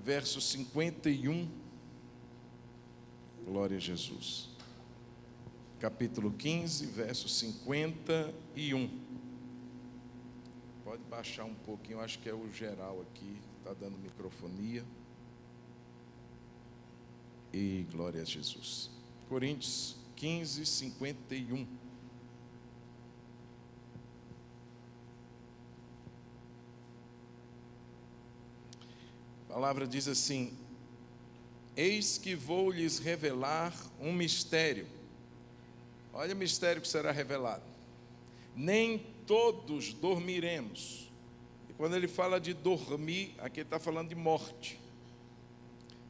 verso 51. Glória a Jesus. Capítulo 15, verso 51. Pode baixar um pouquinho, acho que é o geral aqui, está dando microfonia. E glória a Jesus. Coríntios 15, 51. A palavra diz assim: eis que vou lhes revelar um mistério. Olha o mistério que será revelado. Nem todos dormiremos. E quando ele fala de dormir, aqui ele está falando de morte.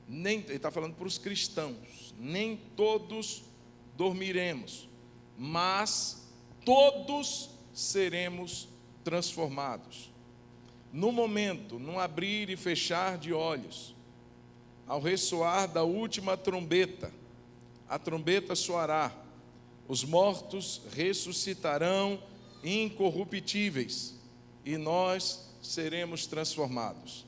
Ele está falando para os cristãos. Nem todos dormiremos, mas todos seremos transformados. No momento, num abrir e fechar de olhos, ao ressoar da última trombeta, a trombeta soará, os mortos ressuscitarão incorruptíveis, e nós seremos transformados.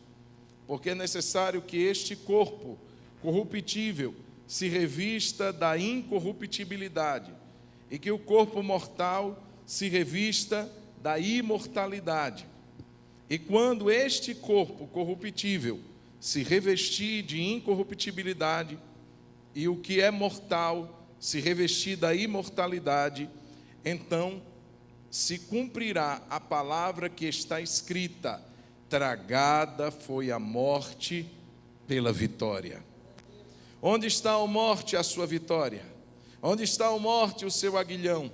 Porque é necessário que este corpo corruptível se revista da incorruptibilidade, e que o corpo mortal se revista da imortalidade. E quando este corpo corruptível se revestir de incorruptibilidade, e o que é mortal se revestir da imortalidade, então se cumprirá a palavra que está escrita: tragada foi a morte pela vitória. Onde está a morte, a sua vitória? Onde está a morte, o seu aguilhão?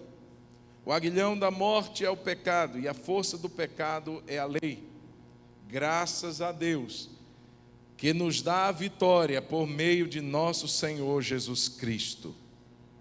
O aguilhão da morte é o pecado, e a força do pecado é a lei. Graças a Deus, que nos dá a vitória por meio de nosso Senhor Jesus Cristo.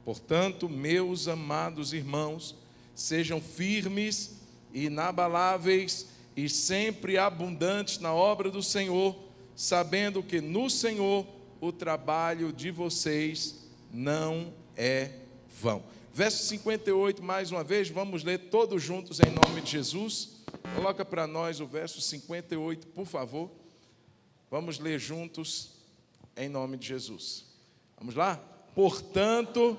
Portanto, meus amados irmãos, sejam firmes e inabaláveis e sempre abundantes na obra do Senhor, sabendo que no Senhor o trabalho de vocês não é vão. Verso 58, mais uma vez, vamos ler todos juntos em nome de Jesus. Coloca para nós o verso 58, por favor. Vamos ler juntos em nome de Jesus. Vamos lá? Portanto,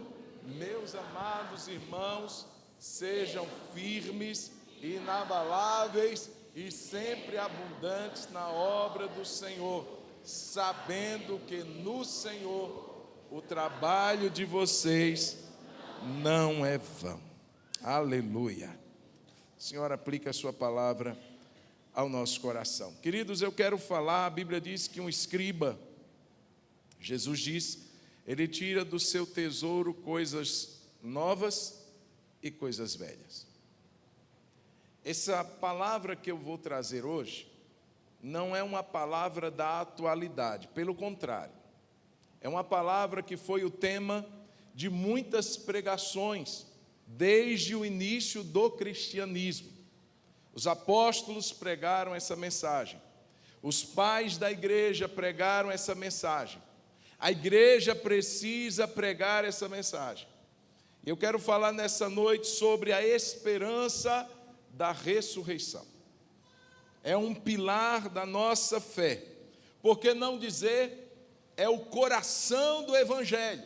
meus amados irmãos, sejam firmes, inabaláveis e sempre abundantes na obra do Senhor, sabendo que no Senhor o trabalho de vocês não é vão. Aleluia. Senhor, aplica a sua palavra ao nosso coração. Queridos, eu quero falar, a Bíblia diz que um escriba, Jesus diz, ele tira do seu tesouro coisas novas e coisas velhas. Essa palavra que eu vou trazer hoje não é uma palavra da atualidade, pelo contrário, é uma palavra que foi o tema de muitas pregações desde o início do cristianismo. Os apóstolos pregaram essa mensagem, os pais da igreja pregaram essa mensagem, a igreja precisa pregar essa mensagem. Eu quero falar nessa noite sobre a esperança da ressurreição. É um pilar da nossa fé, por que não dizer, é o coração do evangelho.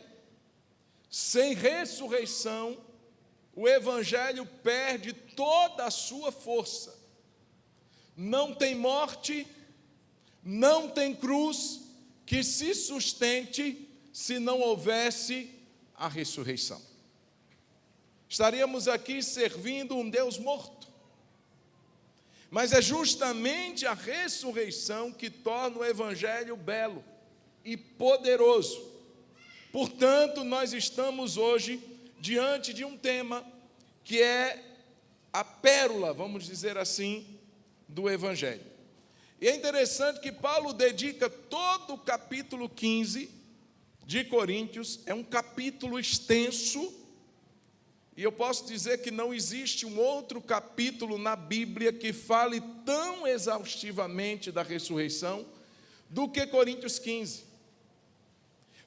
Sem ressurreição, o evangelho perde toda a sua força. Não tem morte, não tem cruz que se sustente se não houvesse a ressurreição. Estaríamos aqui servindo um Deus morto. Mas é justamente a ressurreição que torna o evangelho belo e poderoso. Portanto, nós estamos hoje diante de um tema que é a pérola, vamos dizer assim, do evangelho. E é interessante que Paulo dedica todo o capítulo 15 de Coríntios, é um capítulo extenso, e eu posso dizer que não existe um outro capítulo na Bíblia que fale tão exaustivamente da ressurreição do que Coríntios 15.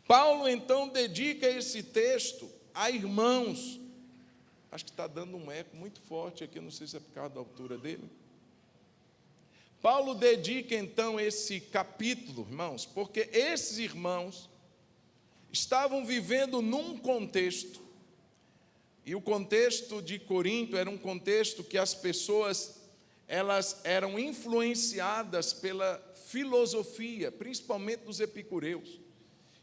Paulo então dedica esse texto a irmãos. Acho que está dando um eco muito forte aqui, não sei se é por causa da altura dele. Paulo dedica então esse capítulo, irmãos, porque esses irmãos estavam vivendo num contexto, e o contexto de Corinto era um contexto que as pessoas, elas eram influenciadas pela filosofia, principalmente dos epicureus,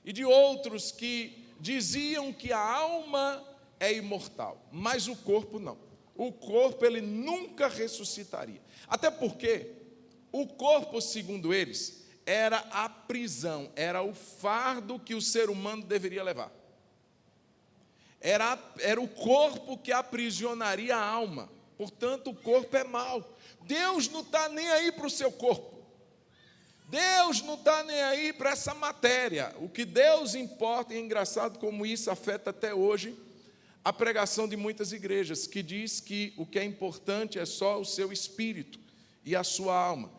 e de outros que diziam que a alma é imortal, mas o corpo não. O corpo ele nunca ressuscitaria. Até porque o corpo, segundo eles, era a prisão, era o fardo que o ser humano deveria levar. Era o corpo que aprisionaria a alma. Portanto, o corpo é mau. Deus não está nem aí para o seu corpo. Deus não está nem aí para essa matéria. O que Deus importa, e é engraçado como isso afeta até hoje a pregação de muitas igrejas, que diz que o que é importante é só o seu espírito e a sua alma,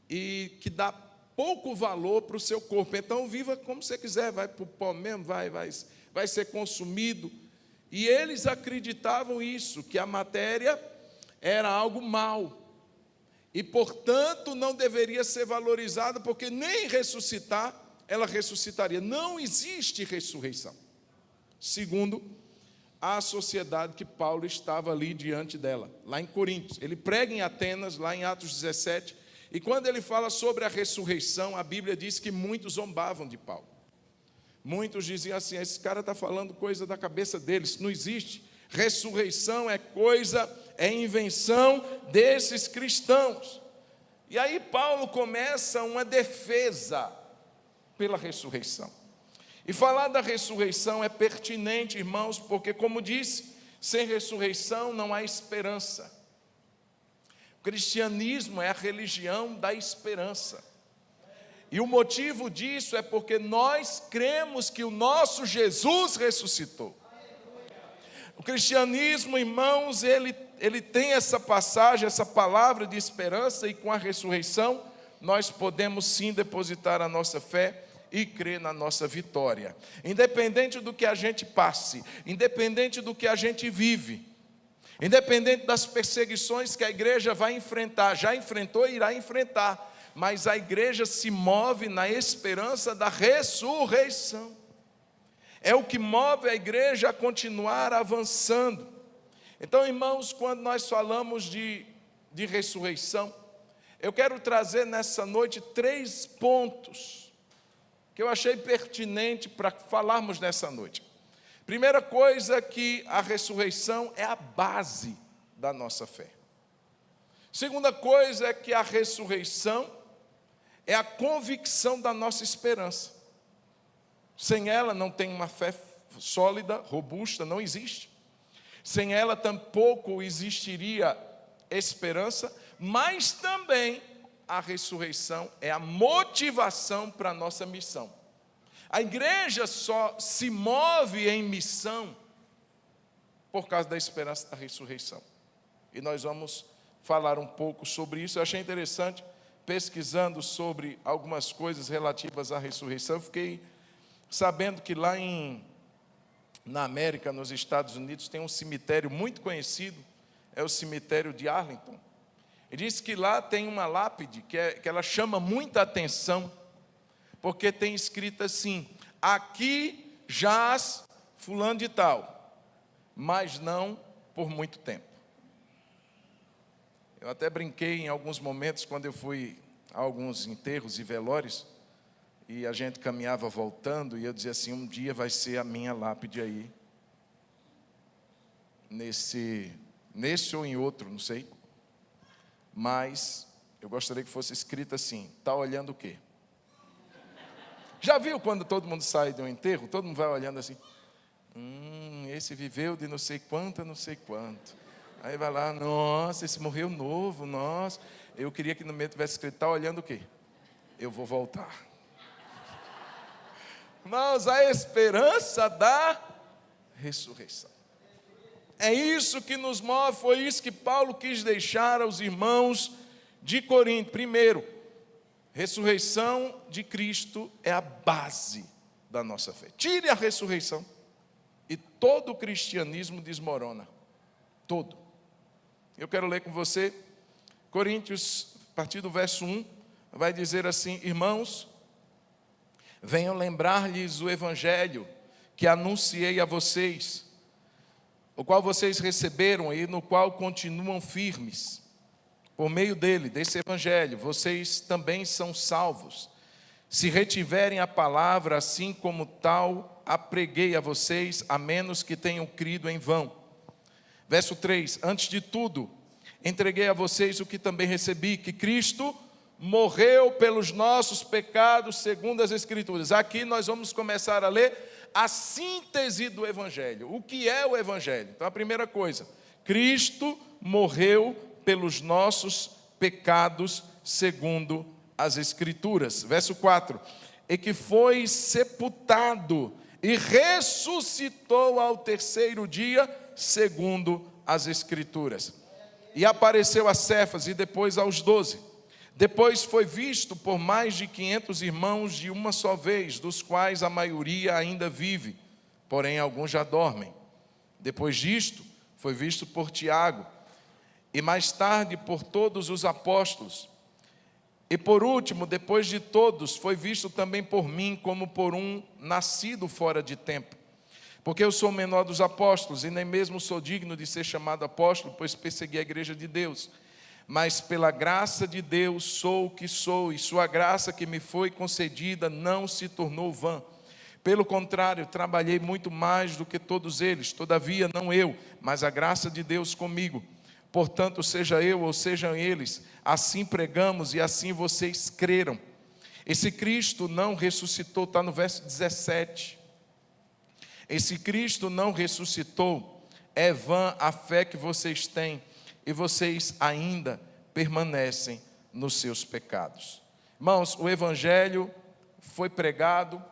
e que dá pouco valor para o seu corpo. Então viva como você quiser, vai para o pó mesmo, vai ser consumido. E eles acreditavam isso, que a matéria era algo mau, e portanto não deveria ser valorizada, porque nem ressuscitar, ela ressuscitaria. Não existe ressurreição, segundo a sociedade que Paulo estava ali diante dela, lá em Corinto. Ele prega em Atenas, lá em Atos 17, e quando ele fala sobre a ressurreição, a Bíblia diz que muitos zombavam de Paulo. Muitos diziam assim: esse cara está falando coisa da cabeça dele, isso não existe. Ressurreição é invenção desses cristãos. E aí Paulo começa uma defesa pela ressurreição. E falar da ressurreição é pertinente, irmãos, porque, como disse, sem ressurreição não há esperança. O cristianismo é a religião da esperança. E o motivo disso é porque nós cremos que o nosso Jesus ressuscitou. O cristianismo, irmãos, ele tem essa passagem, essa palavra de esperança, e com a ressurreição nós podemos sim depositar a nossa fé e crer na nossa vitória. Independente do que a gente passe, independente do que a gente vive, independente das perseguições que a igreja vai enfrentar, já enfrentou e irá enfrentar, mas a igreja se move na esperança da ressurreição. É o que move a igreja a continuar avançando. Então, irmãos, quando nós falamos de ressurreição, eu quero trazer nessa noite 3 pontos que eu achei pertinente para falarmos nessa noite. Primeira coisa, que a ressurreição é a base da nossa fé. Segunda coisa é que a ressurreição é a convicção da nossa esperança. Sem ela não tem uma fé sólida, robusta, não existe. Sem ela tampouco existiria esperança, mas também a ressurreição é a motivação para a nossa missão. A igreja só se move em missão por causa da esperança da ressurreição. E nós vamos falar um pouco sobre isso. Eu achei interessante, pesquisando sobre algumas coisas relativas à ressurreição, eu fiquei sabendo que lá na América, nos Estados Unidos, tem um cemitério muito conhecido, é o cemitério de Arlington. E diz que lá tem uma lápide que ela chama muita atenção, porque tem escrito assim: aqui jaz fulano de tal, mas não por muito tempo. Eu até brinquei em alguns momentos, quando eu fui a alguns enterros e velórios, e a gente caminhava voltando, e eu dizia assim: um dia vai ser a minha lápide aí, nesse ou em outro, não sei. Mas eu gostaria que fosse escrito assim: está olhando o quê? Já viu quando todo mundo sai de um enterro, todo mundo vai olhando assim: esse viveu de não sei quanto a não sei quanto. Aí vai lá: nossa, esse morreu novo, nossa. Eu queria que no meio tivesse escrito: está olhando o quê? Eu vou voltar. Mas a esperança da ressurreição. É isso que nos move, foi isso que Paulo quis deixar aos irmãos de Corinto. Primeiro, ressurreição de Cristo é a base da nossa fé. Tire a ressurreição e todo o cristianismo desmorona. Todo. Eu quero ler com você Coríntios partir do verso 1, vai dizer assim: irmãos, venham lembrar-lhes o evangelho que anunciei a vocês, o qual vocês receberam e no qual continuam firmes. Por meio dele, desse evangelho, vocês também são salvos, se retiverem a palavra assim como tal a preguei a vocês, a menos que tenham crido em vão. Verso 3, antes de tudo, entreguei a vocês o que também recebi, que Cristo morreu pelos nossos pecados, segundo as Escrituras. Aqui nós vamos começar a ler a síntese do Evangelho. O que é o Evangelho? Então, a primeira coisa, Cristo morreu pelos nossos pecados, segundo as Escrituras. Verso 4, e que foi sepultado e ressuscitou ao terceiro dia, segundo as Escrituras. E apareceu a Cefas e depois aos 12. Depois foi visto por mais de 500 irmãos de uma só vez, dos quais a maioria ainda vive, porém alguns já dormem. Depois disto, foi visto por Tiago, e mais tarde por todos os apóstolos. E por último, depois de todos, foi visto também por mim, como por um nascido fora de tempo. Porque eu sou o menor dos apóstolos, e nem mesmo sou digno de ser chamado apóstolo, pois persegui a igreja de Deus. Mas pela graça de Deus sou o que sou, e sua graça que me foi concedida não se tornou vã. Pelo contrário, trabalhei muito mais do que todos eles, todavia não eu, mas a graça de Deus comigo. Portanto, seja eu ou sejam eles, assim pregamos e assim vocês creram. Esse Cristo não ressuscitou, está no verso 17. Esse Cristo não ressuscitou, é vã a fé que vocês têm, e vocês ainda permanecem nos seus pecados. Irmãos, o Evangelho foi pregado,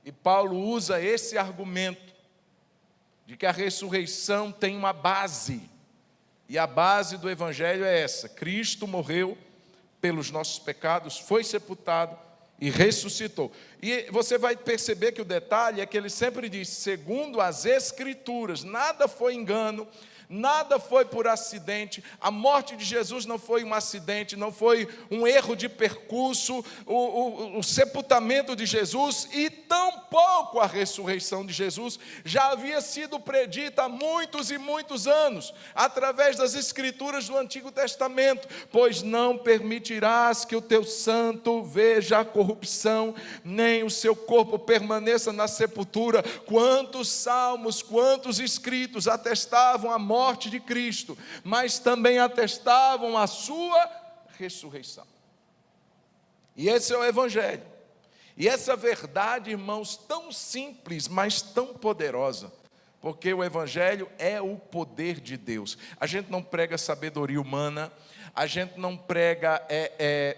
e Paulo usa esse argumento, de que a ressurreição tem uma base, e a base do Evangelho é essa: Cristo morreu pelos nossos pecados, foi sepultado e ressuscitou. E você vai perceber que o detalhe é que ele sempre diz, segundo as Escrituras, nada foi engano, nada foi por acidente. A morte de Jesus não foi um acidente, não foi um erro de percurso, o sepultamento de Jesus e tampouco a ressurreição de Jesus já havia sido predita há muitos e muitos anos, através das Escrituras do Antigo Testamento. Pois não permitirás que o teu santo veja a corrupção, nem o seu corpo permaneça na sepultura. Quantos salmos, quantos escritos atestavam a morte de Cristo, mas também atestavam a sua ressurreição. E esse é o Evangelho. E essa verdade, irmãos, tão simples, mas tão poderosa, porque o Evangelho é o poder de Deus. A gente não prega sabedoria humana, a gente não prega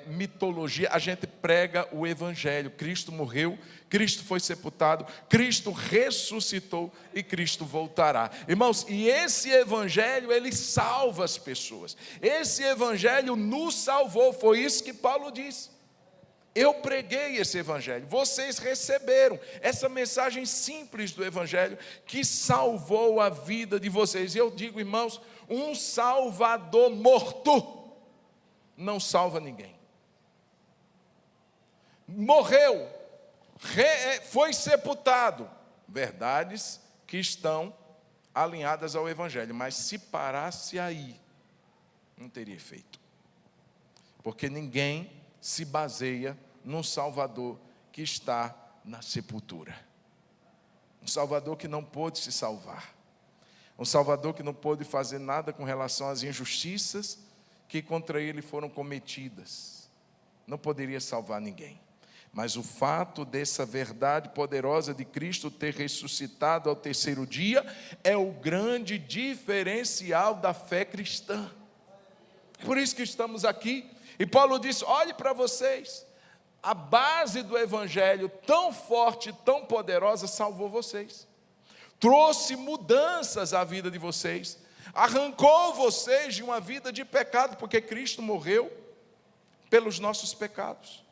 mitologia, a gente prega o Evangelho. Cristo morreu, Cristo foi sepultado, Cristo ressuscitou e Cristo voltará. Irmãos, e esse Evangelho, ele salva as pessoas. Esse Evangelho nos salvou, foi isso que Paulo disse. Eu preguei esse Evangelho, vocês receberam essa mensagem simples do Evangelho que salvou a vida de vocês. E eu digo, irmãos, um Salvador morto não salva ninguém. Morreu, foi sepultado, verdades que estão alinhadas ao Evangelho, mas se parasse aí, não teria efeito, porque ninguém se baseia num Salvador que está na sepultura, um Salvador que não pôde se salvar, um Salvador que não pôde fazer nada com relação às injustiças que contra ele foram cometidas, não poderia salvar ninguém. Mas o fato dessa verdade poderosa de Cristo ter ressuscitado ao terceiro dia é o grande diferencial da fé cristã. Por isso que estamos aqui. E Paulo disse, olhe para vocês, a base do Evangelho tão forte, tão poderosa, salvou vocês, trouxe mudanças à vida de vocês, arrancou vocês de uma vida de pecado, porque Cristo morreu pelos nossos pecados.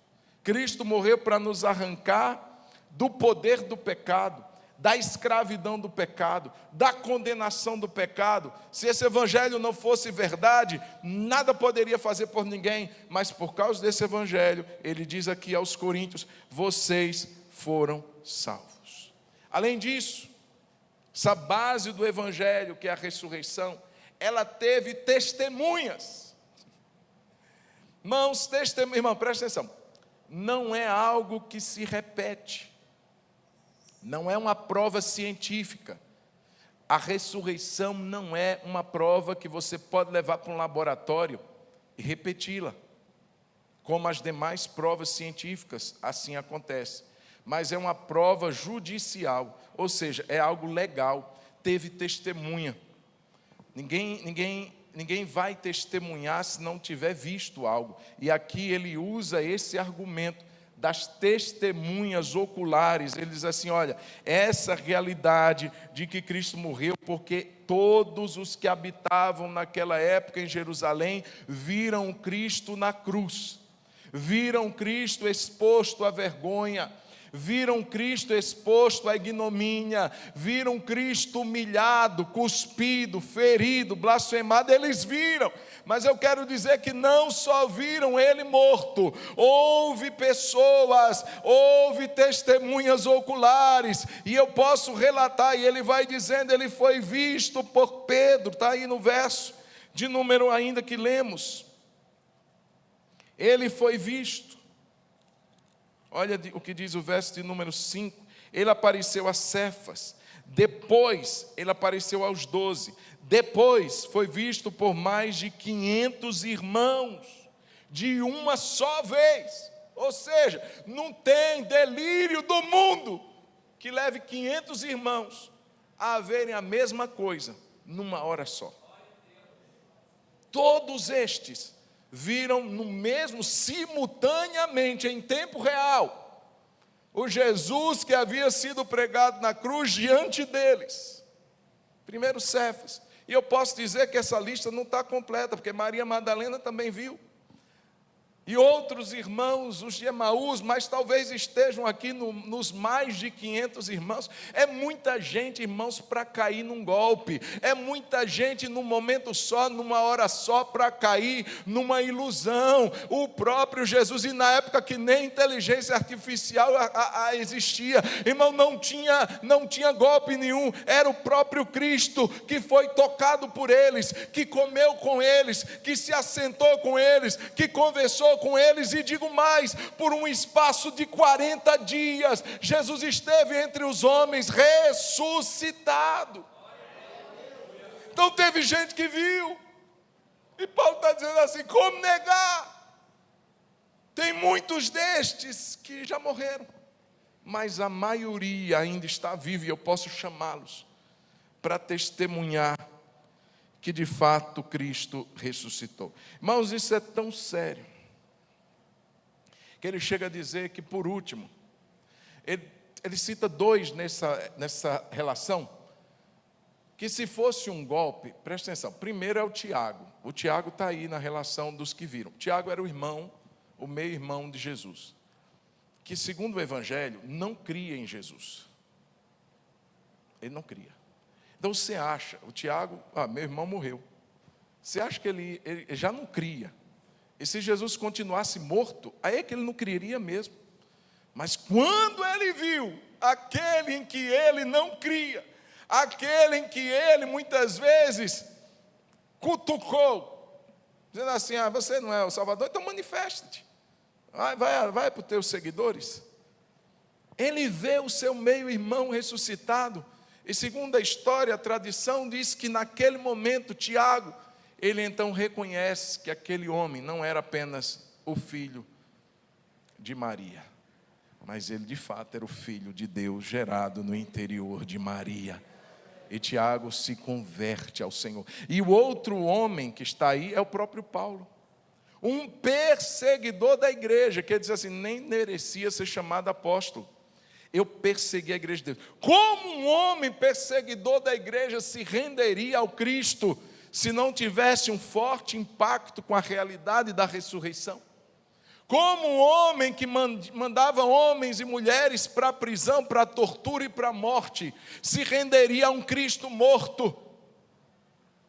Cristo morreu para nos arrancar do poder do pecado, da escravidão do pecado, da condenação do pecado. Se esse evangelho não fosse verdade, nada poderia fazer por ninguém, mas por causa desse evangelho, ele diz aqui aos coríntios, vocês foram salvos. Além disso, essa base do evangelho, que é a ressurreição, ela teve testemunhas. Irmão, presta atenção, não é algo que se repete, não é uma prova científica. A ressurreição não é uma prova que você pode levar para um laboratório e repeti-la, como as demais provas científicas, assim acontece. Mas é uma prova judicial, ou seja, é algo legal, teve testemunha. Ninguém vai testemunhar se não tiver visto algo. E aqui ele usa esse argumento das testemunhas oculares. Ele diz assim, olha, essa realidade de que Cristo morreu, porque todos os que habitavam naquela época em Jerusalém viram Cristo na cruz, viram Cristo exposto à vergonha, viram Cristo exposto à ignomínia, viram Cristo humilhado, cuspido, ferido, blasfemado, eles viram. Mas eu quero dizer que não só viram ele morto, houve pessoas, houve testemunhas oculares, e eu posso relatar, e ele vai dizendo, ele foi visto por Pedro, está aí no verso de número ainda que lemos, ele foi visto. Olha o que diz o verso de número 5. Ele apareceu a Cefas, depois ele apareceu aos 12, depois foi visto por mais de 500 irmãos, de uma só vez. Ou seja, não tem delírio do mundo que leve 500 irmãos a verem a mesma coisa numa hora só. Todos estes viram no mesmo, simultaneamente, em tempo real, o Jesus que havia sido pregado na cruz diante deles. Primeiro Cefas. E eu posso dizer que essa lista não está completa, porque Maria Madalena também viu. E outros irmãos, os de Emaús, mas talvez estejam aqui nos mais de 500 irmãos. É muita gente, irmãos, para cair num golpe. É muita gente num momento só, numa hora só, para cair numa ilusão. O próprio Jesus, e na época que nem inteligência artificial existia, irmão, não tinha golpe nenhum. Era o próprio Cristo que foi tocado por eles, que comeu com eles, que se assentou com eles, que conversou com eles, e digo mais, por um espaço de 40 dias, Jesus esteve entre os homens ressuscitado. Então teve gente que viu, e Paulo está dizendo assim, como negar? Tem muitos destes que já morreram, mas a maioria ainda está viva, e eu posso chamá-los para testemunhar que de fato Cristo ressuscitou. Irmãos, isso é tão sério, que ele chega a dizer que, por último, ele cita dois nessa relação, que se fosse um golpe, presta atenção, primeiro é o Tiago está aí na relação dos que viram. Tiago era o meio-irmão de Jesus, que segundo o Evangelho, não cria em Jesus, ele não cria. Então você acha, o Tiago, meu irmão morreu, você acha que ele já não cria, e se Jesus continuasse morto, aí é que ele não criaria mesmo. Mas quando ele viu aquele em que ele não cria, aquele em que ele muitas vezes cutucou, dizendo assim, você não é o Salvador, então manifesta-te, vai para os teus seguidores. Ele vê o seu meio-irmão ressuscitado, e segundo a história, a tradição diz que naquele momento, Tiago, ele então reconhece que aquele homem não era apenas o filho de Maria, mas ele de fato era o Filho de Deus gerado no interior de Maria. E Tiago se converte ao Senhor. E o outro homem que está aí é o próprio Paulo, um perseguidor da igreja, que diz assim, nem merecia ser chamado apóstolo. Eu persegui a igreja de Deus. Como um homem perseguidor da igreja se renderia ao Cristo, se não tivesse um forte impacto com a realidade da ressurreição? Como um homem que mandava homens e mulheres para a prisão, para a tortura e para a morte, se renderia a um Cristo morto.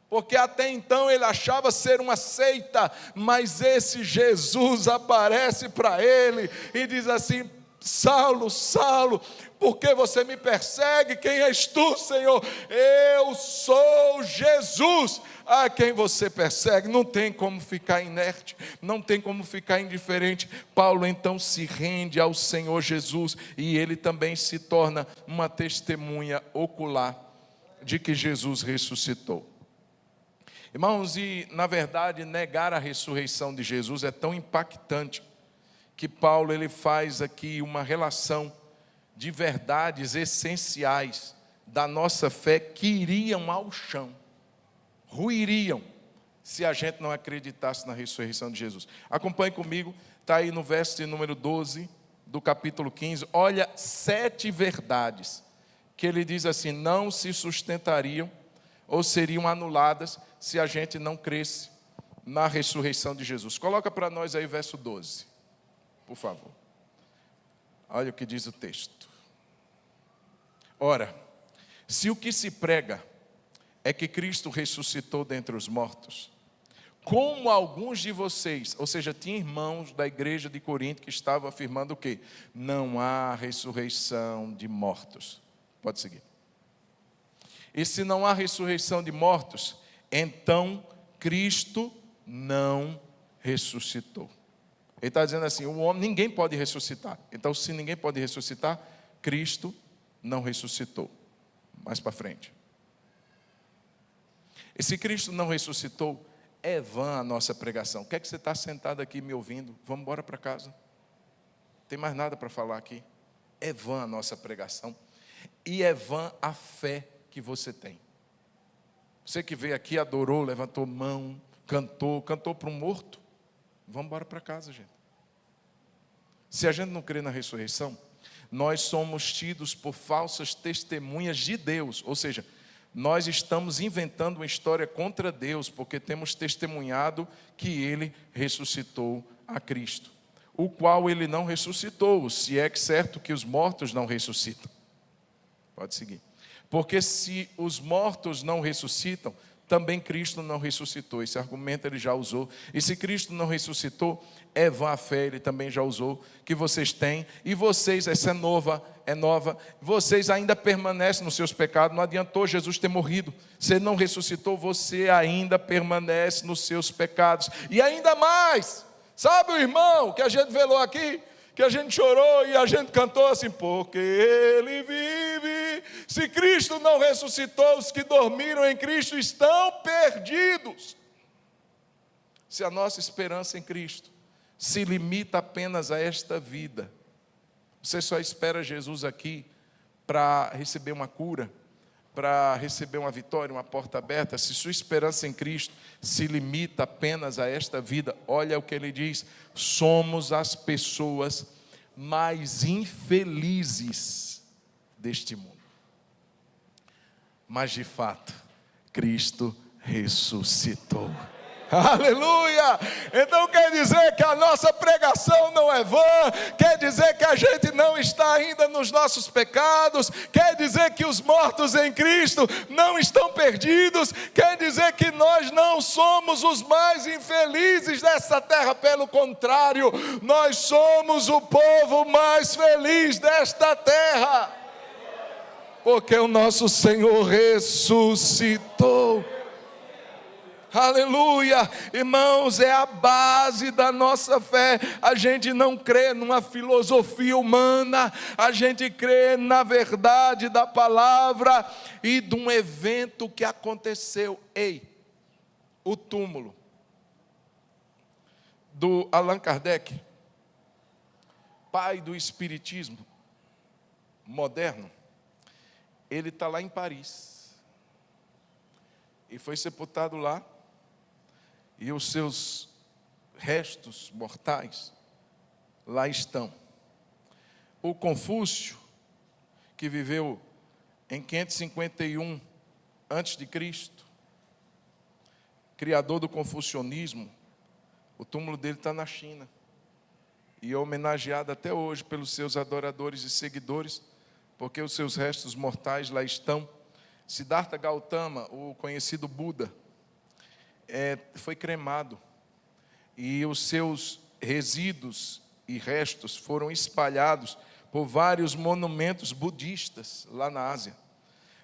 Porque até então ele achava ser uma seita, mas esse Jesus aparece para ele e diz assim: Saulo, Saulo, por que você me persegue? Quem és tu, Senhor? Eu sou Jesus a quem você persegue. Não tem como ficar inerte, não tem como ficar indiferente. Paulo então se rende ao Senhor Jesus e ele também se torna uma testemunha ocular de que Jesus ressuscitou. Irmãos, e na verdade negar a ressurreição de Jesus é tão impactante que Paulo ele faz aqui uma relação de verdades essenciais da nossa fé que iriam ao chão, ruiriam, se a gente não acreditasse na ressurreição de Jesus. Acompanhe comigo, está aí no verso de número 12 do capítulo 15, olha 7 verdades que ele diz assim: não se sustentariam ou seriam anuladas se a gente não cresce na ressurreição de Jesus. Coloca para nós aí o verso 12, por favor. Olha o que diz o texto. Ora, se o que se prega é que Cristo ressuscitou dentre os mortos, como alguns de vocês, ou seja, tinha irmãos da igreja de Corinto que estavam afirmando o quê? Não há ressurreição de mortos. Pode seguir. E se não há ressurreição de mortos, então Cristo não ressuscitou. Ele está dizendo assim: o homem, ninguém pode ressuscitar. Então, se ninguém pode ressuscitar, Cristo não ressuscitou. Mais para frente. E se Cristo não ressuscitou, é vã a nossa pregação. O que é que você está sentado aqui me ouvindo? Vamos embora para casa. Não tem mais nada para falar aqui. É vã a nossa pregação. E é vã a fé que você tem. Você que veio aqui, adorou, levantou mão, cantou para um morto. Vamos embora para casa, gente. Se a gente não crê na ressurreição, nós somos tidos por falsas testemunhas de Deus. Ou seja, nós estamos inventando uma história contra Deus, porque temos testemunhado que Ele ressuscitou a Cristo, o qual Ele não ressuscitou, se é que certo que os mortos não ressuscitam. Pode seguir. Porque se os mortos não ressuscitam, também Cristo não ressuscitou. Esse argumento ele já usou. E se Cristo não ressuscitou, é vã a fé, ele também já usou, que vocês têm. E vocês, essa é nova, vocês ainda permanecem nos seus pecados. Não adiantou Jesus ter morrido. Se ele não ressuscitou, você ainda permanece nos seus pecados. E ainda mais, sabe o irmão que a gente velou aqui? Que a gente chorou e a gente cantou assim: porque Ele vive. Se Cristo não ressuscitou, os que dormiram em Cristo estão perdidos. Se a nossa esperança em Cristo se limita apenas a esta vida, você só espera Jesus aqui para receber uma cura, para receber uma vitória, uma porta aberta. Se sua esperança em Cristo se limita apenas a esta vida, olha o que ele diz: somos as pessoas mais infelizes deste mundo. Mas de fato, Cristo ressuscitou. Aleluia! Então quer dizer que a nossa pregação não é vã, quer dizer que a gente não está ainda nos nossos pecados, quer dizer que os mortos em Cristo não estão perdidos, quer dizer que nós não somos os mais infelizes dessa terra, pelo contrário, nós somos o povo mais feliz desta terra, porque o nosso Senhor ressuscitou. Aleluia, irmãos, é a base da nossa fé. A gente não crê numa filosofia humana, a gente crê na verdade da palavra e de um evento que aconteceu. O túmulo do Allan Kardec, pai do espiritismo moderno, ele está lá em Paris e foi sepultado lá. E os seus restos mortais lá estão. O Confúcio, que viveu em 551 a.C., criador do confucionismo, o túmulo dele está na China. e é homenageada até hoje pelos seus adoradores e seguidores, porque os seus restos mortais lá estão. Siddhartha Gautama, o conhecido Buda, foi cremado, e os seus resíduos e restos foram espalhados por vários monumentos budistas lá na Ásia.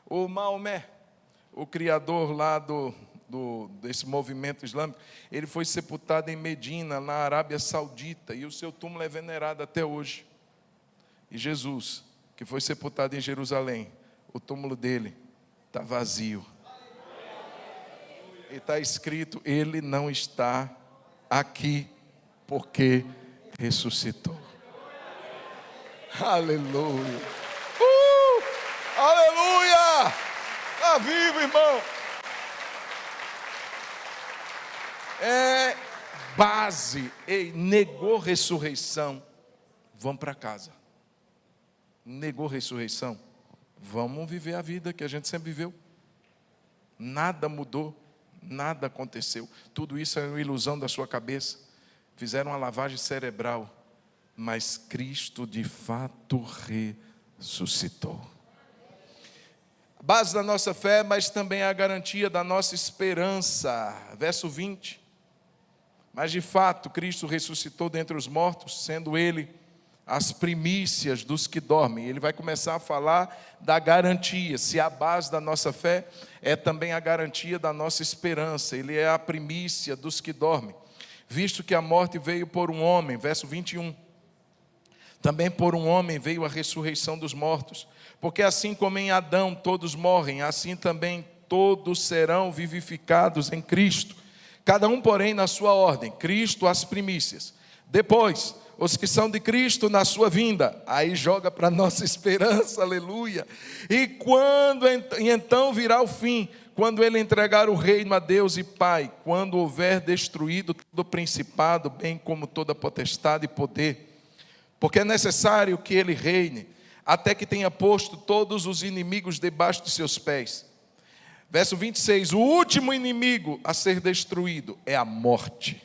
O Maomé, o criador lá desse movimento islâmico, ele foi sepultado em Medina, na Arábia Saudita, e o seu túmulo é venerado até hoje. E Jesus, que foi sepultado em Jerusalém, o túmulo dele está vazio. E está escrito: ele não está aqui, porque ressuscitou. Aleluia! Aleluia! Está vivo, irmão! É base. Ei, negou ressurreição, vamos para casa. Negou ressurreição, vamos viver a vida que a gente sempre viveu. Nada mudou, nada aconteceu. Tudo isso é uma ilusão da sua cabeça. Fizeram uma lavagem cerebral, mas Cristo de fato ressuscitou. A base da nossa fé, mas também a garantia da nossa esperança. Verso 20. Mas de fato Cristo ressuscitou dentre os mortos, sendo Ele as primícias dos que dormem. Ele vai começar a falar da garantia. Se a base da nossa fé é também a garantia da nossa esperança. Ele é a primícia dos que dormem. Visto que a morte veio por um homem, verso 21. Também por um homem veio a ressurreição dos mortos. Porque assim como em Adão todos morrem, assim também todos serão vivificados em Cristo. Cada um, porém, na sua ordem. Cristo as primícias. Depois, os que são de Cristo na sua vinda. Aí joga para a nossa esperança, aleluia. E então virá o fim, quando Ele entregar o reino a Deus e Pai, quando houver destruído todo principado, bem como toda potestade e poder. Porque é necessário que Ele reine, até que tenha posto todos os inimigos debaixo de seus pés. Verso 26, o último inimigo a ser destruído é a morte.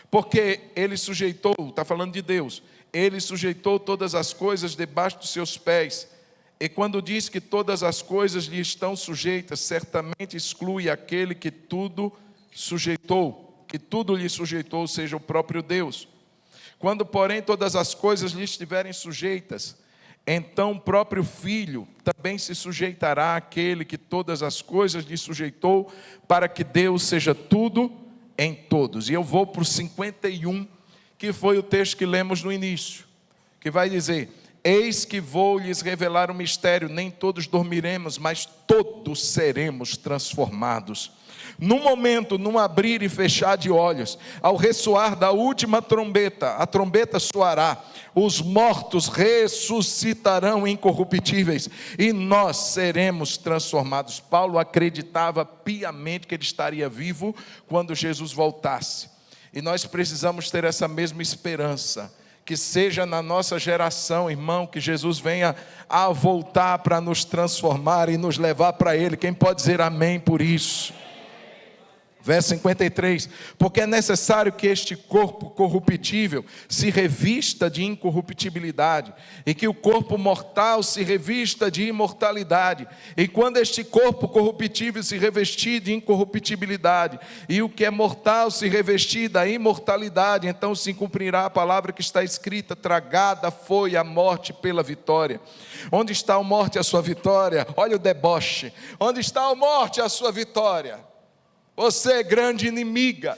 Porque Ele sujeitou, está falando de Deus, Ele sujeitou todas as coisas debaixo dos seus pés. E quando diz que todas as coisas lhe estão sujeitas, certamente exclui aquele que tudo sujeitou, que tudo lhe sujeitou, seja o próprio Deus. Quando, porém, todas as coisas lhe estiverem sujeitas, então o próprio Filho também se sujeitará àquele que todas as coisas lhe sujeitou, para que Deus seja tudo em todos. E eu vou para o 51, que foi o texto que lemos no início, que vai dizer: eis que vou lhes revelar um mistério, nem todos dormiremos, mas todos seremos transformados. Num momento, num abrir e fechar de olhos, ao ressoar da última trombeta, a trombeta soará, os mortos ressuscitarão incorruptíveis, e nós seremos transformados. Paulo acreditava piamente que ele estaria vivo quando Jesus voltasse, e nós precisamos ter essa mesma esperança, que seja na nossa geração, irmão, que Jesus venha a voltar para nos transformar e nos levar para Ele. Quem pode dizer amém por isso? Verso 53, porque é necessário que este corpo corruptível se revista de incorruptibilidade, e que o corpo mortal se revista de imortalidade. E quando este corpo corruptível se revestir de incorruptibilidade, e o que é mortal se revestir da imortalidade, então se cumprirá a palavra que está escrita: tragada foi a morte pela vitória. Onde está a morte, a sua vitória? Olha o deboche. Onde está a morte, a sua vitória? Você é grande inimiga.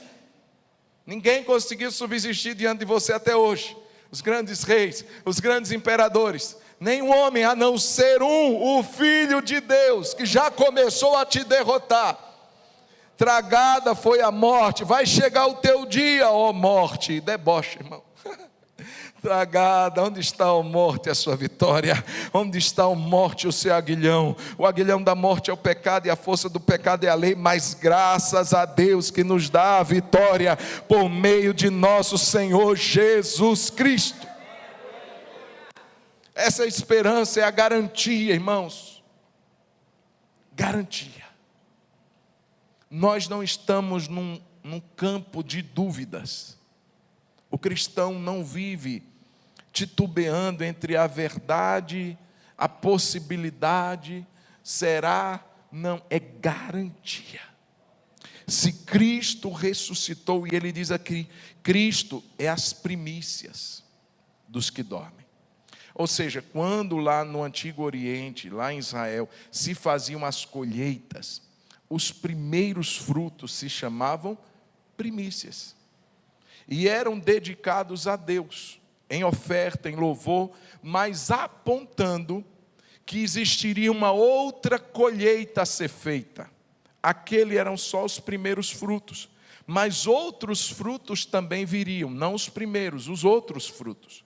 Ninguém conseguiu subsistir diante de você até hoje. Os grandes reis, os grandes imperadores, nenhum homem a não ser o Filho de Deus, que já começou a te derrotar. Tragada foi a morte. Vai chegar o teu dia, ó morte. Deboche, irmão. Tragada, onde está a morte, a sua vitória? Onde está a morte, o seu aguilhão? O aguilhão da morte é o pecado, e a força do pecado é a lei, mas graças a Deus que nos dá a vitória por meio de nosso Senhor Jesus Cristo. Essa esperança é a garantia, irmãos. Garantia. Nós não estamos num campo de dúvidas. O cristão não vive titubeando entre a verdade, a possibilidade, será, não, é garantia. Se Cristo ressuscitou, e ele diz aqui, Cristo é as primícias dos que dormem. Ou seja, quando lá no Antigo Oriente, lá em Israel, se faziam as colheitas, os primeiros frutos se chamavam primícias. E eram dedicados a Deus, em oferta, em louvor, mas apontando que existiria uma outra colheita a ser feita. Aquele eram só os primeiros frutos, mas outros frutos também viriam, não os primeiros, os outros frutos.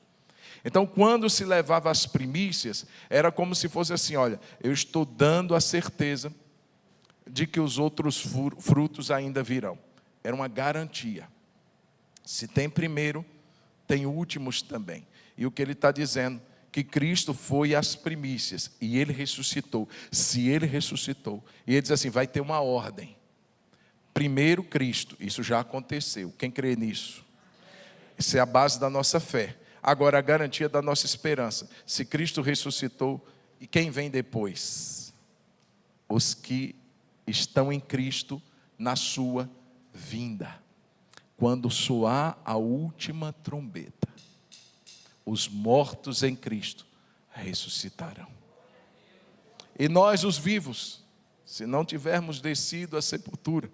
Então, quando se levava as primícias, era como se fosse assim, olha, eu estou dando a certeza de que os outros frutos ainda virão. Era uma garantia. Se tem primeiro, tem últimos também. E o que ele está dizendo, que Cristo foi as primícias, e Ele ressuscitou. Se Ele ressuscitou, e Ele diz assim, vai ter uma ordem. Primeiro Cristo, isso já aconteceu. Quem crê nisso? Isso é a base da nossa fé. Agora, a garantia da nossa esperança. Se Cristo ressuscitou, e quem vem depois? Os que estão em Cristo na sua vinda. Quando soar a última trombeta, os mortos em Cristo ressuscitarão. E nós, os vivos, se não tivermos descido à sepultura,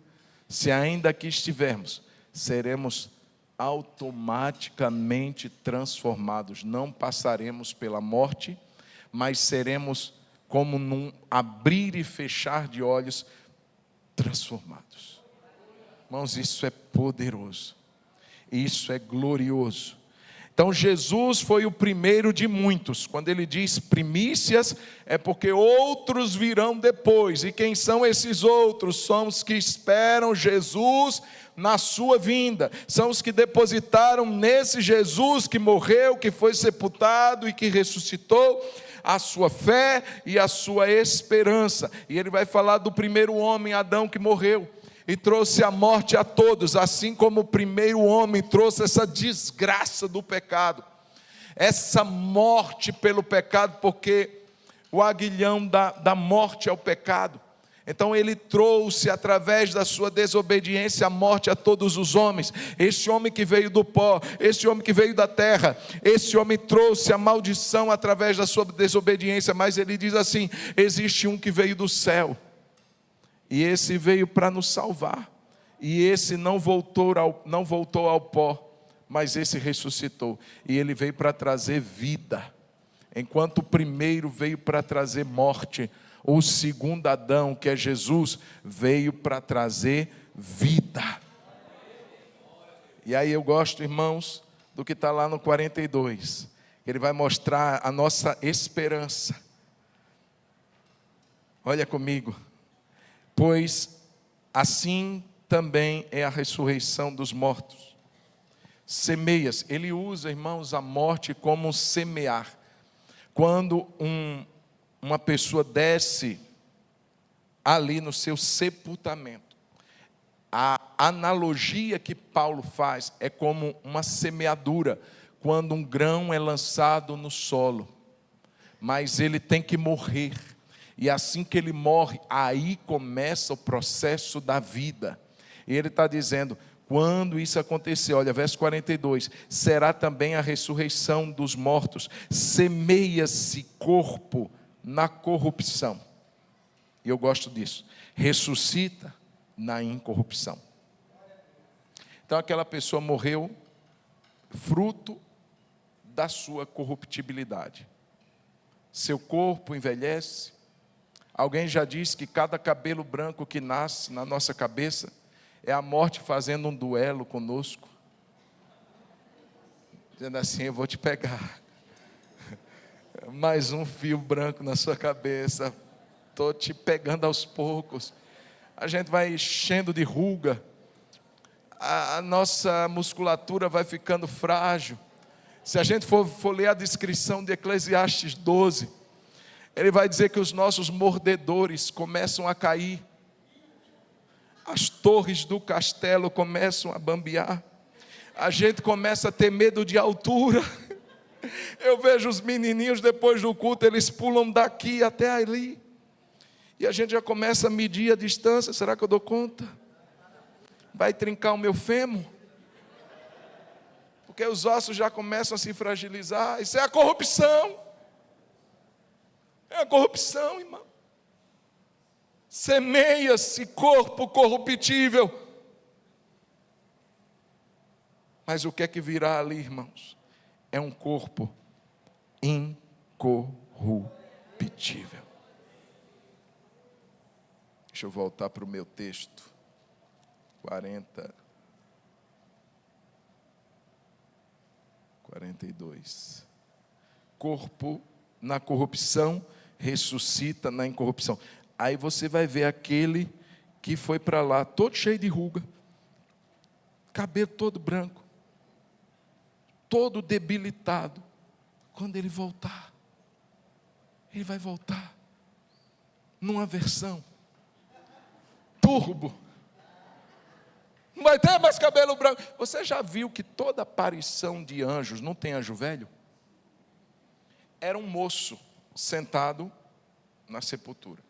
se ainda aqui estivermos, seremos automaticamente transformados. Não passaremos pela morte, mas seremos como num abrir e fechar de olhos, transformados. Irmãos, isso é poderoso, isso é glorioso. Então Jesus foi o primeiro de muitos. Quando ele diz primícias, é porque outros virão depois. E quem são esses outros? São os que esperam Jesus na sua vinda. São os que depositaram nesse Jesus que morreu, que foi sepultado e que ressuscitou, a sua fé e a sua esperança. E ele vai falar do primeiro homem, Adão, que morreu e trouxe a morte a todos, assim como o primeiro homem trouxe essa desgraça do pecado, essa morte pelo pecado, porque o aguilhão da morte é o pecado. Então ele trouxe através da sua desobediência a morte a todos os homens. Esse homem que veio do pó, esse homem que veio da terra, esse homem trouxe a maldição através da sua desobediência. Mas ele diz assim, existe um que veio do céu, e esse veio para nos salvar. E esse não voltou ao pó, mas esse ressuscitou. E ele veio para trazer vida. Enquanto o primeiro veio para trazer morte, o segundo Adão, que é Jesus, veio para trazer vida. E aí eu gosto, irmãos, do que está lá no 42. Ele vai mostrar a nossa esperança. Olha comigo. Pois assim também é a ressurreição dos mortos. Semeias, ele usa, irmãos, a morte como semear. Quando uma pessoa desce ali no seu sepultamento, a analogia que Paulo faz é como uma semeadura, quando um grão é lançado no solo, mas ele tem que morrer. E assim que ele morre, aí começa o processo da vida. E ele está dizendo, quando isso acontecer, olha, verso 42, será também a ressurreição dos mortos, semeia-se corpo na corrupção. E eu gosto disso, ressuscita na incorrupção. Então aquela pessoa morreu fruto da sua corruptibilidade. Seu corpo envelhece. Alguém já disse que cada cabelo branco que nasce na nossa cabeça é a morte fazendo um duelo conosco, dizendo assim, eu vou te pegar. Mais um fio branco na sua cabeça, estou te pegando aos poucos. A gente vai enchendo de ruga, a nossa musculatura vai ficando frágil. Se a gente for ler a descrição de Eclesiastes 12, ele vai dizer que os nossos mordedores começam a cair, as torres do castelo começam a bambear, A gente começa a ter medo de altura. Eu vejo os menininhos depois do culto, eles pulam daqui até ali. E a gente já começa a medir a distância. Será que eu dou conta? Vai trincar o meu fêmur? Porque os ossos já começam a se fragilizar. Isso é a corrupção. É a corrupção, irmão. Semeia-se corpo corruptível. Mas o que é que virá ali, irmãos? É um corpo incorruptível. Deixa eu voltar para o meu texto. 42. Corpo na corrupção, ressuscita na incorrupção. Aí você vai ver aquele que foi para lá, todo cheio de ruga, cabelo todo branco, todo debilitado. Quando ele voltar, ele vai voltar numa versão turbo. Não vai ter mais cabelo branco. Você já viu que toda aparição de anjos, não tem anjo velho? Era um moço sentado na sepultura.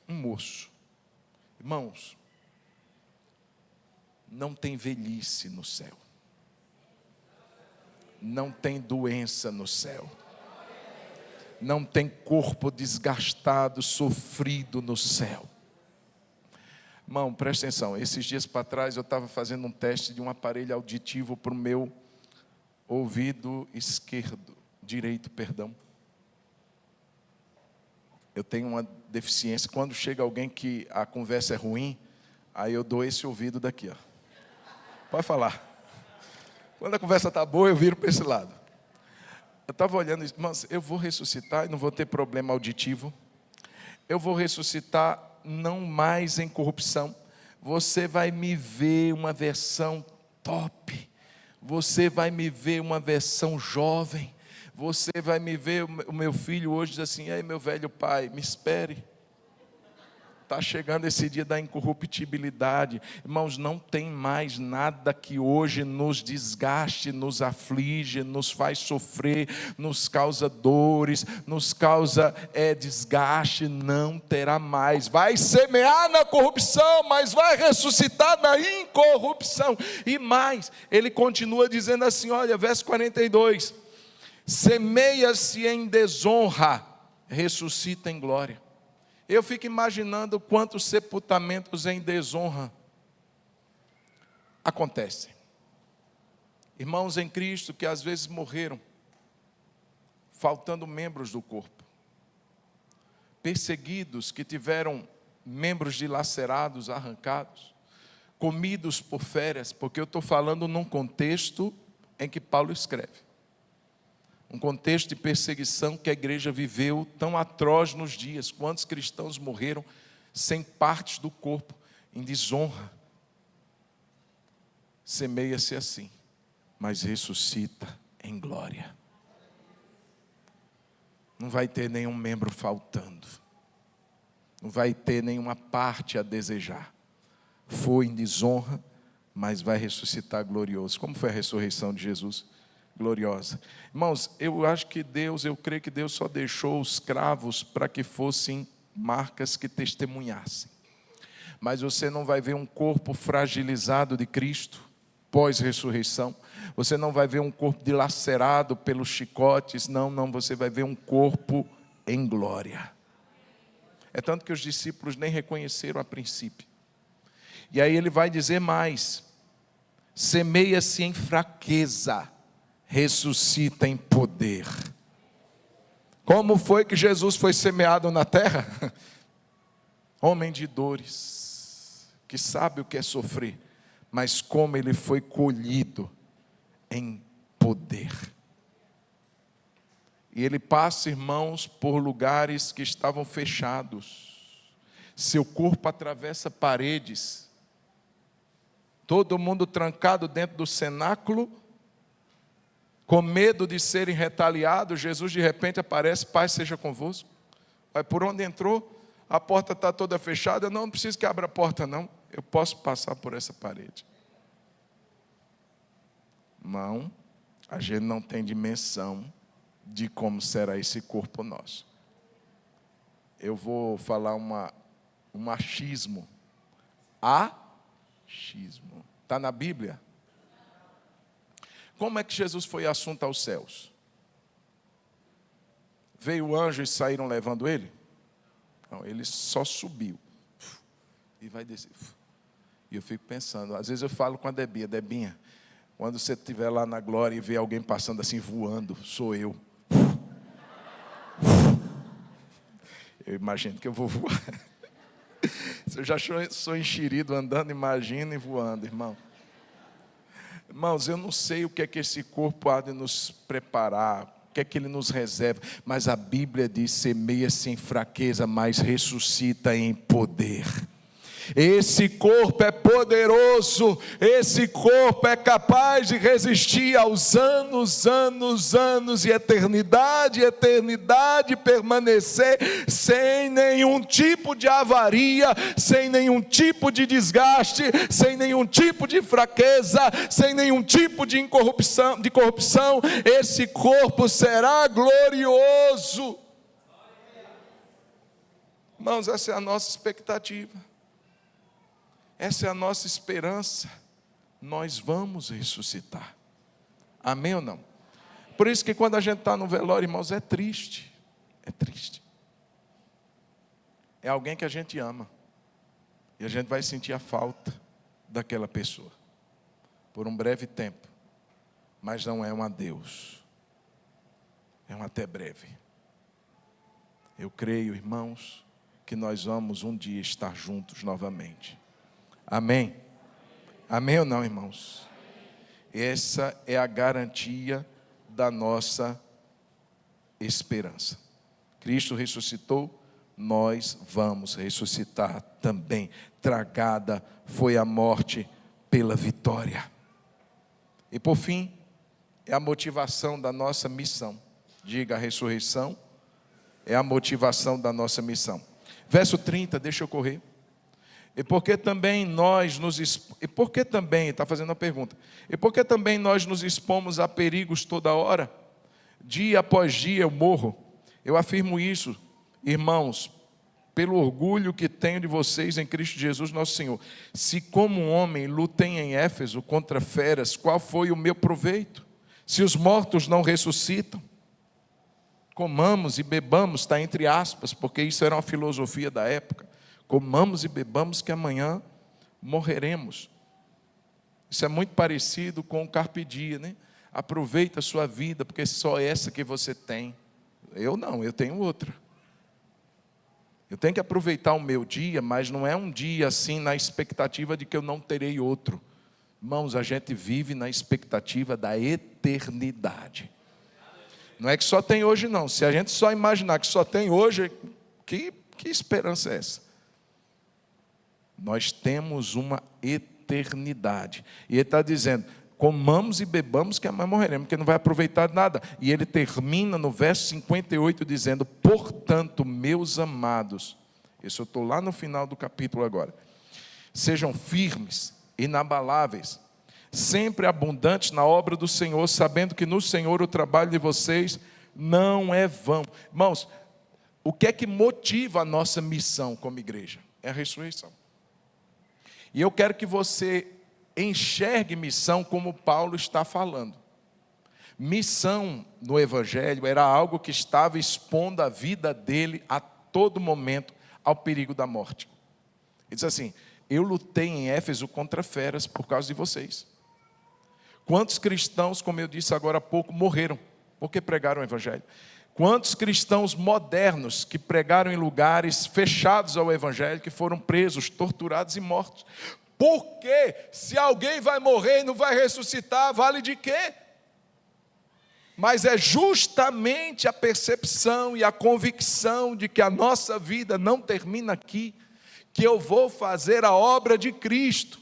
Um moço. Irmãos, não tem velhice no céu. Não tem doença no céu. Não tem corpo desgastado, sofrido no céu. Irmão, presta atenção. Esses dias para trás eu estava fazendo um teste de um aparelho auditivo para o meu ouvido direito, perdão. Eu tenho uma deficiência. Quando chega alguém que a conversa é ruim, aí eu dou esse ouvido daqui, ó. Pode falar. Quando a conversa está boa, eu viro para esse lado. Eu estava olhando, mas eu vou ressuscitar e não vou ter problema auditivo. Eu vou ressuscitar não mais em corrupção. Você vai me ver uma versão top. Você vai me ver uma versão jovem. Você vai me ver, o meu filho hoje diz assim: ei, meu velho pai, me espere. Está chegando esse dia da incorruptibilidade. Irmãos, não tem mais nada que hoje nos desgaste, nos aflige, nos faz sofrer, nos causa dores, nos causa desgaste. Não terá mais. Vai semear na corrupção, mas vai ressuscitar na incorrupção. E mais, ele continua dizendo assim, olha, verso 42. Semeia-se em desonra, ressuscita em glória. Eu fico imaginando quantos sepultamentos em desonra acontecem. Irmãos em Cristo que às vezes morreram, faltando membros do corpo. Perseguidos que tiveram membros dilacerados, arrancados. Comidos por feras, porque eu estou falando num contexto em que Paulo escreve. Um contexto de perseguição que a igreja viveu tão atroz nos dias. Quantos cristãos morreram sem partes do corpo, em desonra? Semeia-se assim, mas ressuscita em glória. Não vai ter nenhum membro faltando. Não vai ter nenhuma parte a desejar. Foi em desonra, mas vai ressuscitar glorioso. Como foi a ressurreição de Jesus? Gloriosa. Irmãos, eu creio que Deus só deixou os cravos para que fossem marcas que testemunhassem. Mas você não vai ver um corpo fragilizado de Cristo pós-ressurreição. Você não vai ver um corpo dilacerado pelos chicotes. Não, você vai ver um corpo em glória. É tanto que os discípulos nem reconheceram a princípio. E aí ele vai dizer mais: semeia-se em fraqueza, ressuscita em poder. Como foi que Jesus foi semeado na terra? Homem de dores, que sabe o que é sofrer, mas como ele foi colhido em poder. E ele passa, irmãos, por lugares que estavam fechados. Seu corpo atravessa paredes. Todo mundo trancado dentro do cenáculo, com medo de serem retaliados. Jesus de repente aparece: paz seja convosco. Vai por onde entrou? A porta está toda fechada. Não preciso que abra a porta não. Eu posso passar por essa parede. Não, a gente não tem dimensão de como será esse corpo nosso. Eu vou falar um achismo. Achismo. Está na Bíblia? Como é que Jesus foi assunto aos céus? Veio o anjo e saíram levando ele? Não, ele só subiu. E vai descer. E eu fico pensando, às vezes eu falo com a Debinha, Debinha, quando você estiver lá na glória e ver alguém passando assim voando, sou eu. Eu imagino que eu vou voar. Se eu já sou enxerido andando, imagina e voando, irmão. Irmãos, eu não sei o que é que esse corpo há de nos preparar, o que é que ele nos reserva, mas a Bíblia diz: semeia-se em fraqueza, mas ressuscita em poder. Esse corpo é poderoso, esse corpo é capaz de resistir aos anos e eternidade, permanecer sem nenhum tipo de avaria, sem nenhum tipo de desgaste, sem nenhum tipo de fraqueza, sem nenhum tipo de corrupção. Esse corpo será glorioso. Irmãos, essa é a nossa expectativa. Essa é a nossa esperança. Nós vamos ressuscitar. Amém ou não? Por isso que quando a gente está no velório, irmãos, é triste. É triste. É alguém que a gente ama. E a gente vai sentir a falta daquela pessoa. Por um breve tempo. Mas não é um adeus. É um até breve. Eu creio, irmãos, que nós vamos um dia estar juntos novamente. Amém? Amém ou não, irmãos? Essa é a garantia da nossa esperança. Cristo ressuscitou, nós vamos ressuscitar também. Tragada foi a morte pela vitória. E por fim, é a motivação da nossa missão. Diga: a ressurreição é a motivação da nossa missão. Verso 30, deixa eu correr. E porque também nós nos está fazendo a pergunta. E porque também nós nos expomos a perigos toda hora, dia após dia eu morro. Eu afirmo isso, irmãos, pelo orgulho que tenho de vocês em Cristo Jesus nosso Senhor. Se como um homem lutei em Éfeso contra feras, qual foi o meu proveito? Se os mortos não ressuscitam, comamos e bebamos, está entre aspas, porque isso era uma filosofia da época. Comamos e bebamos que amanhã morreremos. Isso é muito parecido com o carpe diem, né? Aproveita a sua vida, porque só essa que você tem. Eu não, eu tenho outra. Eu tenho que aproveitar o meu dia, mas não é um dia assim na expectativa de que eu não terei outro. Irmãos, a gente vive na expectativa da eternidade. Não é que só tem hoje não. Se a gente só imaginar que só tem hoje, que esperança é essa? Nós temos uma eternidade. E ele está dizendo: comamos e bebamos que amanhã morreremos, porque não vai aproveitar nada. E ele termina no verso 58 dizendo: portanto, meus amados, isso eu estou lá no final do capítulo agora, sejam firmes, inabaláveis, sempre abundantes na obra do Senhor, sabendo que no Senhor o trabalho de vocês não é vão. Irmãos, o que é que motiva a nossa missão como igreja? É a ressurreição. E eu quero que você enxergue missão como Paulo está falando. Missão no Evangelho era algo que estava expondo a vida dele a todo momento ao perigo da morte. Ele diz assim: eu lutei em Éfeso contra feras por causa de vocês. Quantos cristãos, como eu disse agora há pouco, morreram porque pregaram o Evangelho? Quantos cristãos modernos que pregaram em lugares fechados ao Evangelho, que foram presos, torturados e mortos? Porque se alguém vai morrer e não vai ressuscitar, vale de quê? Mas é justamente a percepção e a convicção de que a nossa vida não termina aqui, que eu vou fazer a obra de Cristo,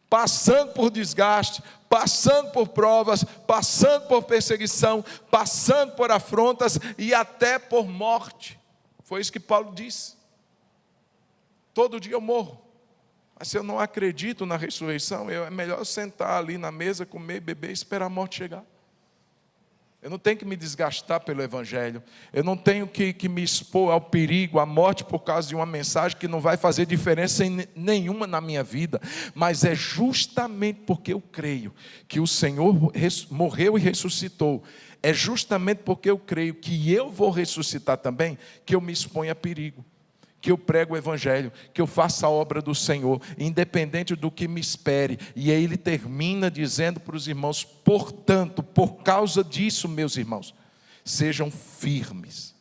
passando por desgaste, passando por provas, passando por perseguição, passando por afrontas e até por morte. Foi isso que Paulo disse. Todo dia eu morro. Mas se eu não acredito na ressurreição, é melhor sentar ali na mesa, comer, beber e esperar a morte chegar. Eu não tenho que me desgastar pelo Evangelho. Eu não tenho que me expor ao perigo, à morte, por causa de uma mensagem que não vai fazer diferença nenhuma na minha vida. Mas é justamente porque eu creio que o Senhor morreu e ressuscitou. É justamente porque eu creio que eu vou ressuscitar também, que eu me exponho a perigo, que eu prego o Evangelho, que eu faça a obra do Senhor, independente do que me espere. E aí ele termina dizendo para os irmãos: portanto, por causa disso, meus irmãos, sejam firmes.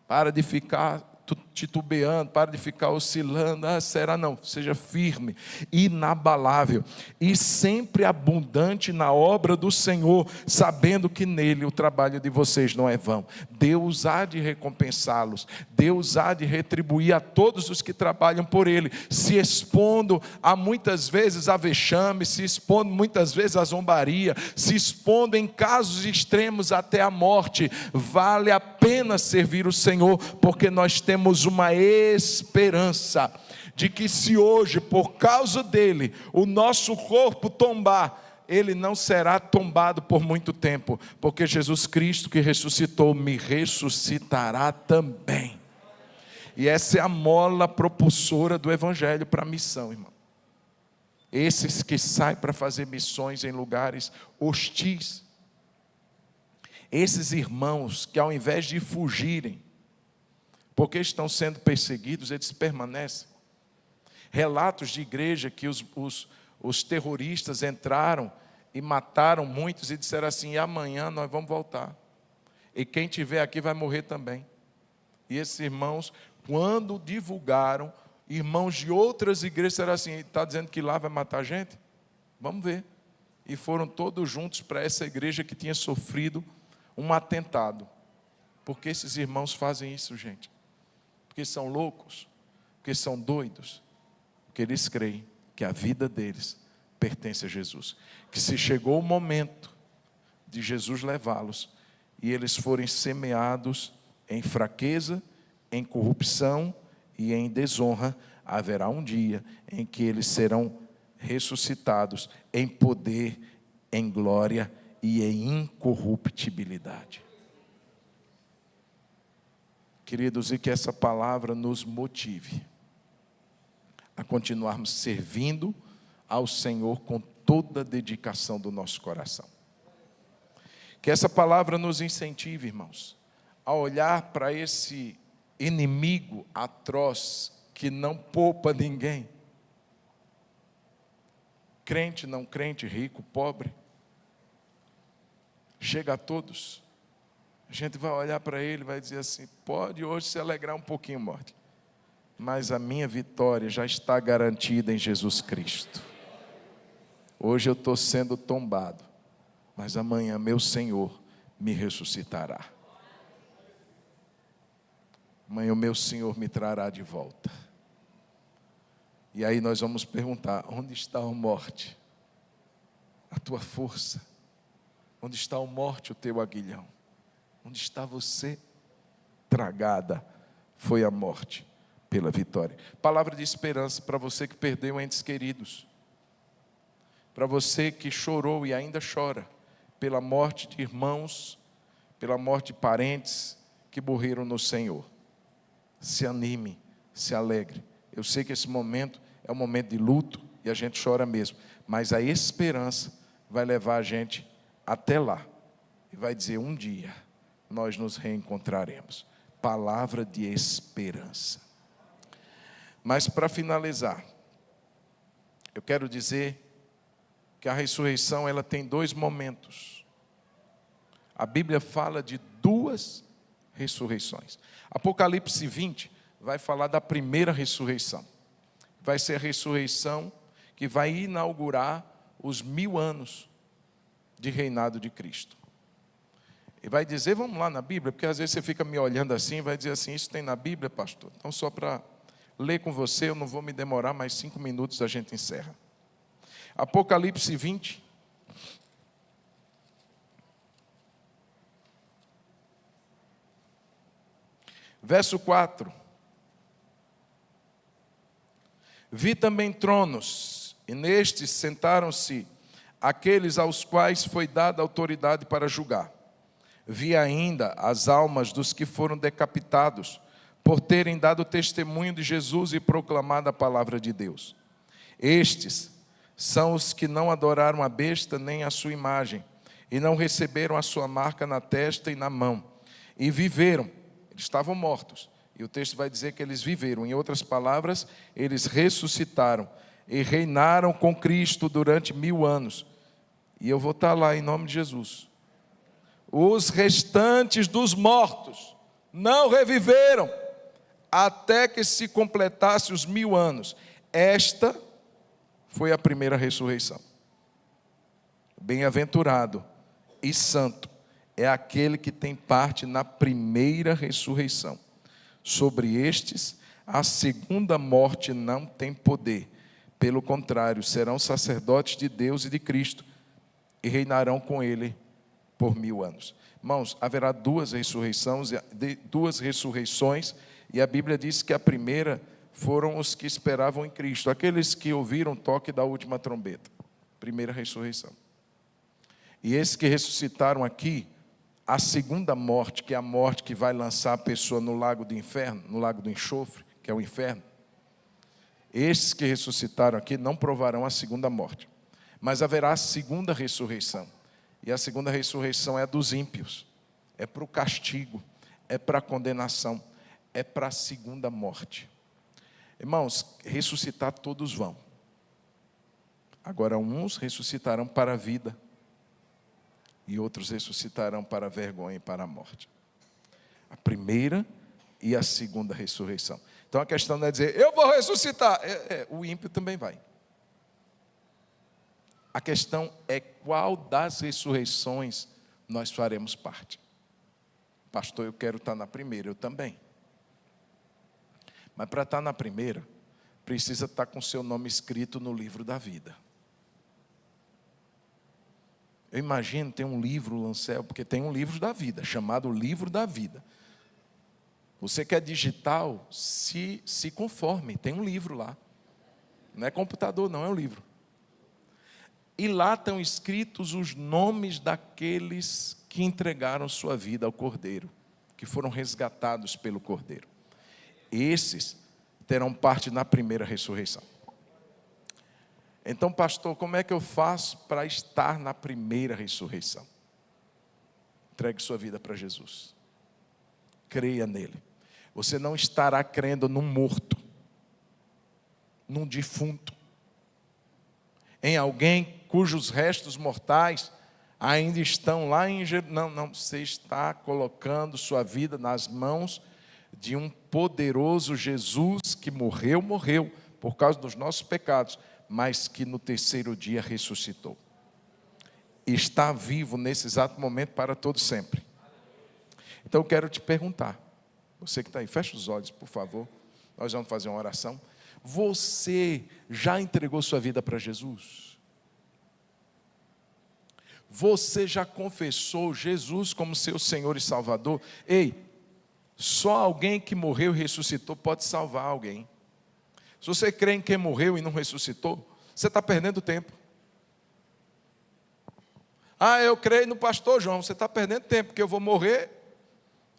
Para de ficar titubeando, para de ficar oscilando. Será? Não, seja firme, inabalável e sempre abundante na obra do Senhor, sabendo que nele o trabalho de vocês não é vão. Deus há de recompensá-los, Deus há de retribuir a todos os que trabalham por ele, se expondo a muitas vezes a vexame, se expondo muitas vezes a zombaria, se expondo em casos extremos até a morte. Vale a pena servir o Senhor, porque nós temos uma esperança de que se hoje, por causa dele, o nosso corpo tombar, ele não será tombado por muito tempo, porque Jesus Cristo que ressuscitou, me ressuscitará também. E essa é a mola propulsora do Evangelho para a missão, irmão. Esses que saem para fazer missões em lugares hostis, esses irmãos que ao invés de fugirem, porque estão sendo perseguidos, eles permanecem. Relatos de igreja que os terroristas entraram e mataram muitos e disseram assim: e amanhã nós vamos voltar, e quem estiver aqui vai morrer também. E esses irmãos, quando divulgaram, irmãos de outras igrejas disseram assim: está dizendo que lá vai matar gente? Vamos ver. E foram todos juntos para essa igreja que tinha sofrido um atentado. Por que esses irmãos fazem isso, gente? Porque são loucos, porque são doidos, porque eles creem que a vida deles pertence a Jesus, que se chegou o momento de Jesus levá-los e eles forem semeados em fraqueza, em corrupção e em desonra, haverá um dia em que eles serão ressuscitados em poder, em glória e em incorruptibilidade. Queridos, e que essa palavra nos motive a continuarmos servindo ao Senhor com toda a dedicação do nosso coração. Que essa palavra nos incentive, irmãos, a olhar para esse inimigo atroz que não poupa ninguém. Crente, não crente, rico, pobre, chega a todos. A gente vai olhar para ele e vai dizer assim: pode hoje se alegrar um pouquinho, morte, mas a minha vitória já está garantida em Jesus Cristo. Hoje eu estou sendo tombado, mas amanhã meu Senhor me ressuscitará. Amanhã o meu Senhor me trará de volta. E aí nós vamos perguntar: onde está, ó morte, a tua força? Onde está, ó morte, o teu aguilhão? Onde está você? Tragada foi a morte pela vitória. Palavra de esperança para você que perdeu entes queridos, para você que chorou e ainda chora pela morte de irmãos, pela morte de parentes que morreram no Senhor. Se anime, se alegre. Eu sei que esse momento é um momento de luto e a gente chora mesmo, mas a esperança vai levar a gente até lá e vai dizer: um dia nós nos reencontraremos. Palavra de esperança. Mas para finalizar, eu quero dizer que a ressurreição ela tem dois momentos. A Bíblia fala de duas ressurreições. Apocalipse 20 vai falar da primeira ressurreição. Vai ser a ressurreição que vai inaugurar os 1000 anos de reinado de Cristo. E vai dizer, vamos lá na Bíblia, porque às vezes você fica me olhando assim, vai dizer assim: isso tem na Bíblia, pastor? Então só para ler com você, eu não vou me demorar, mais 5 minutos a gente encerra. Apocalipse 20. Verso 4. Vi também tronos, e nestes sentaram-se aqueles aos quais foi dada autoridade para julgar. Vi ainda as almas dos que foram decapitados, por terem dado testemunho de Jesus e proclamado a palavra de Deus. Estes são os que não adoraram a besta nem a sua imagem, e não receberam a sua marca na testa e na mão, e viveram. Eles estavam mortos, e o texto vai dizer que eles viveram. Em outras palavras, eles ressuscitaram e reinaram com Cristo durante 1000 anos. E eu vou estar lá em nome de Jesus. Os restantes dos mortos não reviveram até que se completasse os 1000 anos. Esta foi a primeira ressurreição. Bem-aventurado e santo é aquele que tem parte na primeira ressurreição. Sobre estes, a segunda morte não tem poder. Pelo contrário, serão sacerdotes de Deus e de Cristo e reinarão com ele por 1000 anos. Irmãos, haverá duas ressurreições, e a Bíblia diz que a primeira foram os que esperavam em Cristo, aqueles que ouviram o toque da última trombeta. Primeira ressurreição. E esses que ressuscitaram aqui, a segunda morte, que é a morte que vai lançar a pessoa no lago do inferno, no lago do enxofre, que é o inferno. Esses que ressuscitaram aqui não provarão a segunda morte, mas haverá a segunda ressurreição. E a segunda ressurreição é a dos ímpios, é para o castigo, é para a condenação, é para a segunda morte. Irmãos, ressuscitar todos vão. Agora, uns ressuscitarão para a vida, e outros ressuscitarão para a vergonha e para a morte. A primeira e a segunda ressurreição. Então a questão não é dizer, eu vou ressuscitar. O ímpio também vai. A questão é qual das ressurreições nós faremos parte. Pastor, eu quero estar na primeira, eu também. Mas para estar na primeira, precisa estar com seu nome escrito no livro da vida. Eu imagino, tem um livro, Lancel, porque tem um livro da vida, chamado Livro da Vida. Você que é digital, se conforme, tem um livro lá. Não é computador, não, é um livro. E lá estão escritos os nomes daqueles que entregaram sua vida ao Cordeiro, que foram resgatados pelo Cordeiro. Esses terão parte na primeira ressurreição. Então, pastor, como é que eu faço para estar na primeira ressurreição? Entregue sua vida para Jesus. Creia nele. Você não estará crendo num morto, num defunto, em alguém cujos restos mortais ainda estão lá em Jerusalém. Não, você está colocando sua vida nas mãos de um poderoso Jesus que morreu por causa dos nossos pecados, mas que no terceiro dia ressuscitou. E está vivo nesse exato momento para todo sempre. Então eu quero te perguntar, você que está aí, fecha os olhos, por favor. Nós vamos fazer uma oração. Você já entregou sua vida para Jesus? Você já confessou Jesus como seu Senhor e Salvador? Ei, só alguém que morreu e ressuscitou pode salvar alguém. Se você crê em quem morreu e não ressuscitou, você está perdendo tempo. Eu creio no pastor João. Você está perdendo tempo, porque eu vou morrer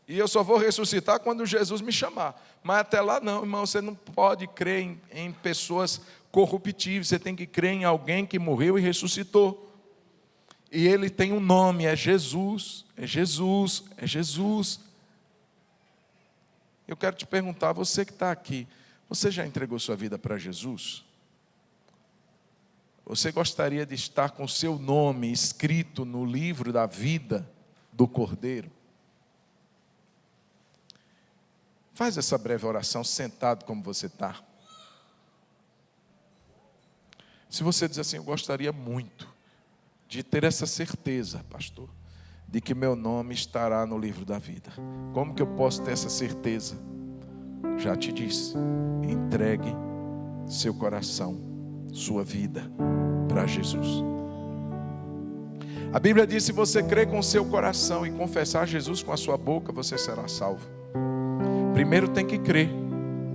e eu só vou ressuscitar quando Jesus me chamar. Mas até lá não, irmão, você não pode crer em pessoas corruptíveis. Você tem que crer em alguém que morreu e ressuscitou. E ele tem um nome, é Jesus, é Jesus, é Jesus. Eu quero te perguntar, você que está aqui, você já entregou sua vida para Jesus? Você gostaria de estar com seu nome escrito no livro da vida do Cordeiro? Faz essa breve oração sentado como você está. Se você diz assim, eu gostaria muito de ter essa certeza, pastor, de que meu nome estará no livro da vida. Como que eu posso ter essa certeza? Já te disse, entregue seu coração, sua vida para Jesus. A Bíblia diz, se você crer com o seu coração e confessar Jesus com a sua boca, você será salvo. Primeiro tem que crer,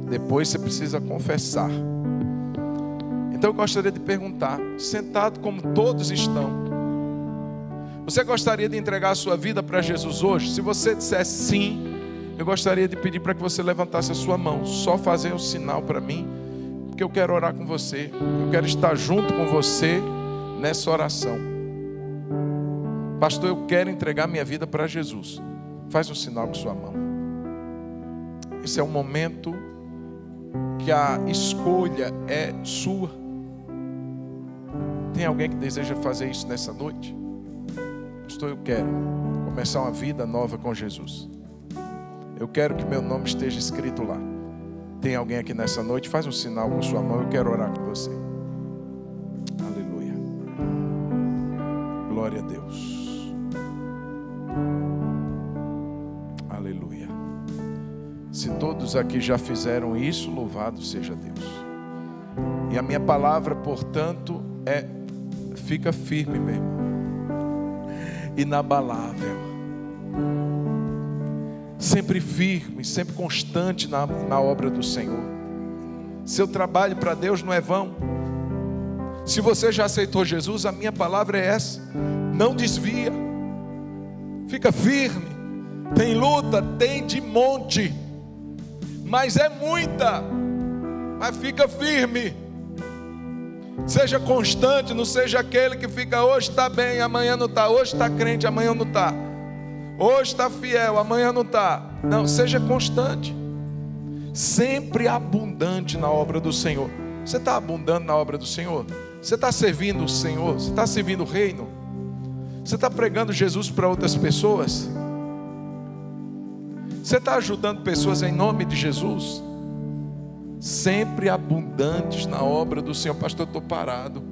depois você precisa confessar. Então eu gostaria de perguntar, sentado como todos estão, você gostaria de entregar a sua vida para Jesus hoje? Se você disser sim, eu gostaria de pedir para que você levantasse a sua mão, só fazer um sinal para mim, porque eu quero orar com você, eu quero estar junto com você nessa oração. Pastor, eu quero entregar minha vida para Jesus. Faz um sinal com sua mão. Esse é um momento que a escolha é sua. Tem alguém que deseja fazer isso nessa noite? Pastor, eu quero começar uma vida nova com Jesus. Eu quero que meu nome esteja escrito lá. Tem alguém aqui nessa noite? Faz um sinal com sua mão, eu quero orar com você. Aleluia. Glória a Deus. Aleluia. Se todos aqui já fizeram isso, louvado seja Deus. E a minha palavra, portanto, é: fica firme, meu irmão, inabalável, sempre firme, sempre constante na obra do Senhor. Seu trabalho para Deus não é vão. Se você já aceitou Jesus, a minha palavra é essa: não desvia, fica firme. Tem luta, tem de monte, mas é muita, mas fica firme. Seja constante, não seja aquele que fica hoje está bem, amanhã não está. Hoje está crente, amanhã não está. Hoje está fiel, amanhã não está. Não, seja constante, sempre abundante na obra do Senhor. Você está abundando na obra do Senhor? Você está servindo o Senhor? Você está servindo o reino? Você está pregando Jesus para outras pessoas? Você está ajudando pessoas em nome de Jesus? Sempre abundantes na obra do Senhor. Pastor, eu estou parado.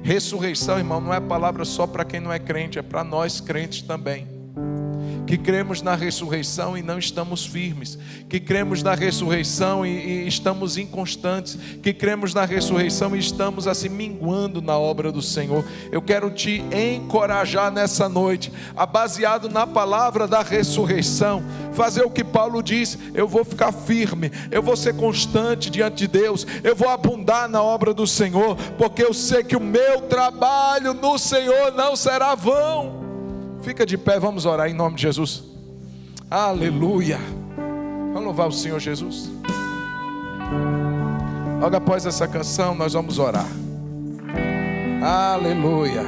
Ressurreição, irmão, não é palavra só para quem não é crente, é para nós crentes também, que cremos na ressurreição e não estamos firmes, que cremos na ressurreição e estamos inconstantes, que cremos na ressurreição e estamos assim minguando na obra do Senhor. Eu quero te encorajar nessa noite, baseado na palavra da ressurreição, fazer o que Paulo diz: eu vou ficar firme, eu vou ser constante diante de Deus, eu vou abundar na obra do Senhor, porque eu sei que o meu trabalho no Senhor não será vão. Fica de pé, vamos orar em nome de Jesus. Aleluia. Vamos louvar o Senhor Jesus. Logo após essa canção nós vamos orar. Aleluia.